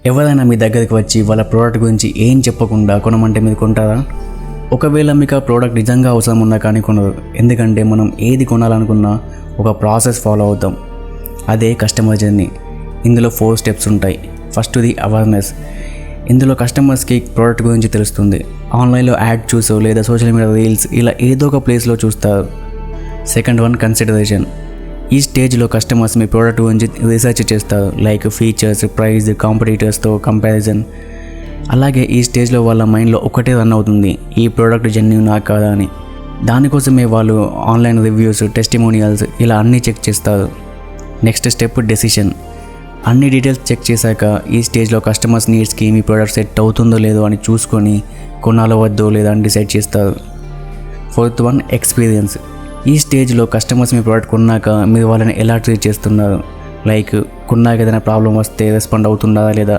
ఎవరైనా మీ దగ్గరికి వచ్చి వాళ్ళ ప్రోడక్ట్ గురించి ఏం చెప్పకుండా కొనమంటే మీరు కొంటారా? ఒకవేళ మీకు ఆ ప్రోడక్ట్ నిజంగా అవసరం ఉన్నా కానీ కొనరు. ఎందుకంటే మనం ఏది కొనాలనుకున్నా ఒక ప్రాసెస్ ఫాలో అవుతాం. అదే కస్టమర్ జర్నీ. ఇందులో 4 స్టెప్స్ ఉంటాయి. ఫస్ట్ది అవేర్నెస్. ఇందులో కస్టమర్స్కి ప్రోడక్ట్ గురించి తెలుస్తుంది. ఆన్లైన్లో యాడ్ చూసో లేదా సోషల్ మీడియా రీల్స్ ఇలా ఏదో ఒక ప్లేస్లో చూస్తారు. Second one consideration. ఈ స్టేజ్లో కస్టమర్స్ మీ ప్రోడక్ట్ గురించి రీసెర్చ్ చేస్తారు. లైక్ ఫీచర్స్, ప్రైస్, కాంపిటీటర్స్తో కంపారిజన్. అలాగే ఈ స్టేజ్లో వాళ్ళ మైండ్లో ఒకటే రన్ అవుతుంది, ఈ ప్రోడక్ట్ జెన్యూనా కాదా అని. దానికోసమే వాళ్ళు ఆన్లైన్ రివ్యూస్, టెస్టిమోనియల్స్ ఇలా అన్నీ చెక్ చేస్తారు. Next step decision. అన్ని డీటెయిల్స్ చెక్ చేశాక ఈ స్టేజ్లో కస్టమర్స్ నీడ్స్కి మీ ప్రోడక్ట్ సెట్ అవుతుందో లేదో అని చూసుకొని కొనాలో వద్దో లేదా అని డిసైడ్ చేస్తారు. Fourth one experience. ఈ స్టేజ్లో కస్టమర్స్ మీ ప్రోడక్ట్ కొన్నాక మీరు వాళ్ళని ఎలా ట్రీట్ చేస్తున్నారు, లైక్ కొన్నాక ఏదైనా ప్రాబ్లం వస్తే రెస్పాండ్ అవుతున్నారా లేదా,